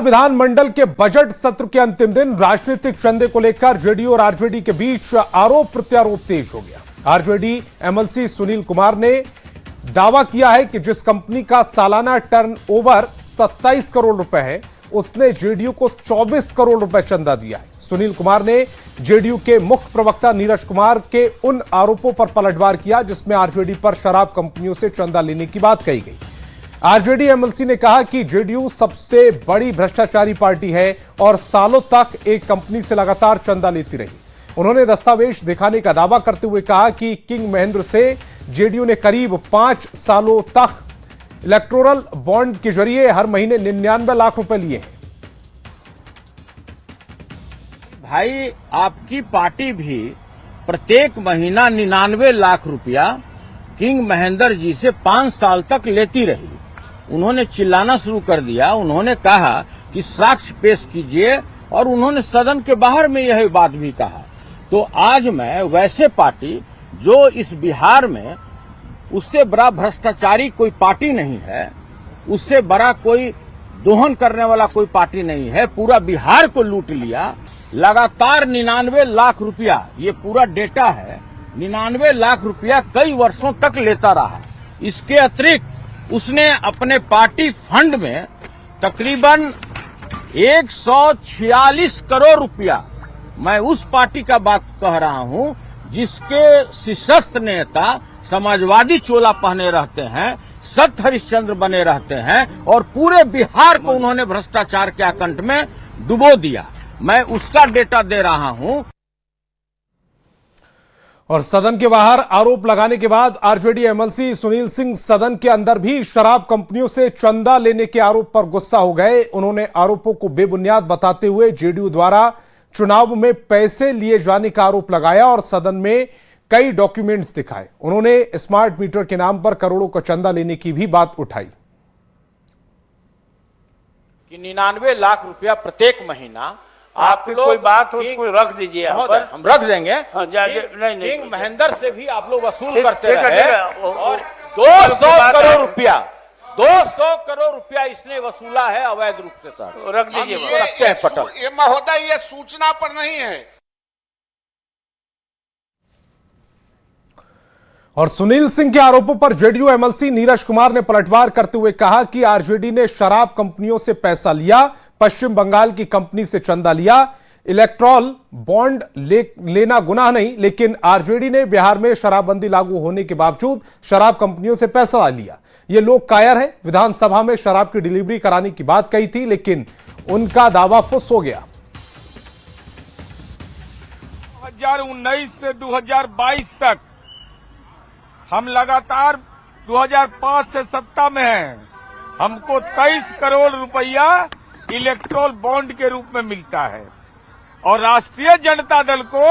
विधानमंडल के बजट सत्र के अंतिम दिन राजनीतिक चंदे को लेकर जेडीयू और आरजेडी के बीच आरोप प्रत्यारोप तेज हो गया। आरजेडी एमएलसी सुनील कुमार ने दावा किया है कि जिस कंपनी का सालाना टर्नओवर 27 करोड़ रुपए है, उसने जेडीयू को 24 करोड़ रुपए चंदा दिया है। सुनील कुमार ने जेडीयू के मुख्य प्रवक्ता नीरज कुमार के उन आरोपों पर पलटवार किया जिसमें आरजेडी पर शराब कंपनियों से चंदा लेने की बात कही गई। आरजेडी एमएलसी ने कहा कि जेडीयू सबसे बड़ी भ्रष्टाचारी पार्टी है और सालों तक एक कंपनी से लगातार चंदा लेती रही। उन्होंने दस्तावेज दिखाने का दावा करते हुए कहा कि किंग महेंद्र से जेडीयू ने करीब 5 सालों तक इलेक्टोरल बॉन्ड के जरिए हर महीने 99 लाख रुपए लिए हैं। भाई, आपकी पार्टी भी प्रत्येक महीना 99 लाख रुपया किंग महेंद्र जी से 5 साल तक लेती रही। उन्होंने चिल्लाना शुरू कर दिया। उन्होंने कहा कि साक्ष्य पेश कीजिए और उन्होंने सदन के बाहर में यह बात भी कहा। तो आज मैं वैसे पार्टी जो इस बिहार में उससे बड़ा भ्रष्टाचारी कोई पार्टी नहीं है, उससे बड़ा कोई दोहन करने वाला कोई पार्टी नहीं है, पूरा बिहार को लूट लिया। लगातार 99 लाख रुपया, ये पूरा डेटा है, 99 लाख रुपया कई वर्षों तक लेता रहा। इसके अतिरिक्त उसने अपने पार्टी फंड में तकरीबन 146 करोड़ रुपया, मैं उस पार्टी का बात कह रहा हूं जिसके शीर्षस्थ नेता समाजवादी चोला पहने रहते हैं, सत्य हरिश्चंद्र बने रहते हैं और पूरे बिहार को उन्होंने भ्रष्टाचार के आकंठ में डुबो दिया। मैं उसका डेटा दे रहा हूं। और सदन के बाहर आरोप लगाने के बाद आरजेडी एमएलसी सुनील सिंह सदन के अंदर भी शराब कंपनियों से चंदा लेने के आरोप पर गुस्सा हो गए। उन्होंने आरोपों को बेबुनियाद बताते हुए जेडीयू द्वारा चुनाव में पैसे लिए जाने का आरोप लगाया और सदन में कई डॉक्यूमेंट्स दिखाए। उन्होंने स्मार्ट मीटर के नाम पर करोड़ों का चंदा लेने की भी बात उठाई कि 99 लाख रुपया प्रत्येक महीना आपकी कोई बात हो उसको रख दीजिए, हम रख देंगे। हाँ, नहीं, किंग महेंद्र से भी आप लोग वसूल करते रहे और 200 करोड़ रुपया 200 करोड़ रुपया इसने वसूला है अवैध रूप से। सर रख दीजिए, रखते हैं पटल। ये महोदय, ये सूचना पर नहीं है। और सुनील सिंह के आरोपों पर जेडीयू एमएलसी नीरज कुमार ने पलटवार करते हुए कहा कि आरजेडी ने शराब कंपनियों से पैसा लिया, पश्चिम बंगाल की कंपनी से चंदा लिया। इलेक्टोरल बॉन्ड लेना गुनाह नहीं, लेकिन आरजेडी ने बिहार में शराबबंदी लागू होने के बावजूद शराब कंपनियों से पैसा लिया। ये लोग कायर हैं। विधानसभा में शराब की डिलीवरी कराने की बात कही थी, लेकिन उनका दावा फुस हो गया। 2019 से 2022 तक हम लगातार 2005 से सत्ता में हैं। हमको 23 करोड़ रुपया इलेक्टोरल बॉन्ड के रूप में मिलता है और राष्ट्रीय जनता दल को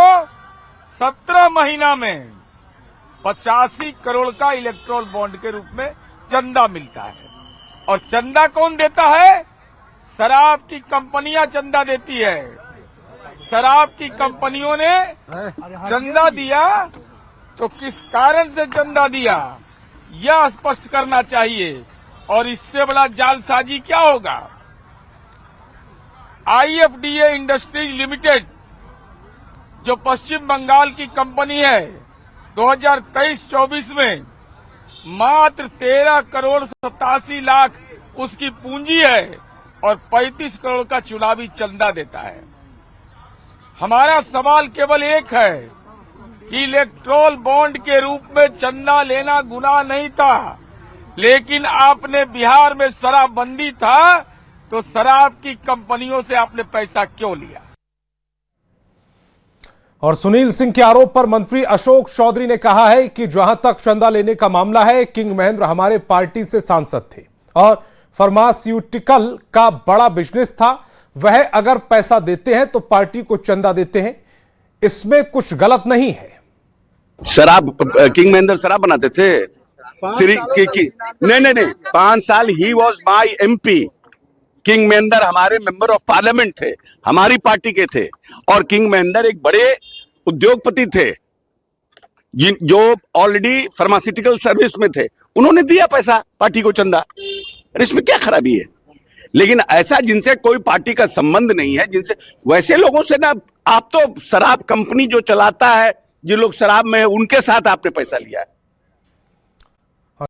17 महीना में 85 करोड़ का इलेक्टोरल बॉन्ड के रूप में चंदा मिलता है। और चंदा कौन देता है? शराब की कंपनियां चंदा देती है। शराब की कंपनियों ने चंदा दिया तो किस कारण से चंदा दिया, यह स्पष्ट करना चाहिए। और इससे बड़ा जालसाजी क्या होगा? आईएफडीए इंडस्ट्रीज लिमिटेड जो पश्चिम बंगाल की कंपनी है, 2023-24 में मात्र 13 करोड़ 87 लाख उसकी पूंजी है और 35 करोड़ का चुनावी चंदा देता है। हमारा सवाल केवल एक है कि इलेक्टोरल बॉन्ड के रूप में चंदा लेना गुनाह नहीं था, लेकिन आपने बिहार में शराबबंदी था तो शराब की कंपनियों से आपने पैसा क्यों लिया? और सुनील सिंह के आरोप पर मंत्री अशोक चौधरी ने कहा है कि जहां तक चंदा लेने का मामला है, किंग महेंद्र हमारे पार्टी से सांसद थे और फार्मास्यूटिकल का बड़ा बिजनेस था। वह अगर पैसा देते हैं तो पार्टी को चंदा देते हैं, इसमें कुछ गलत नहीं है। शराब किंग महेंद्र शराब बनाते थे। नहीं 5 साल he was my MP। King Mahendra हमारे मेंबर ऑफ पार्लियामेंट थे, हमारी पार्टी के थे और किंग महेंद्र एक बड़े उद्योगपति थे जो ऑलरेडी फार्मास्यूटिकल सर्विस में थे। उन्होंने दिया पैसा पार्टी को चंदा। अरे इसमें क्या खराबी है? लेकिन ऐसा जिनसे कोई पार्टी का संबंध नहीं है, जिनसे वैसे लोगों से ना, आप तो शराब कंपनी जो चलाता है, जिन लोग शराब में है, उनके साथ आपने पैसा लिया है।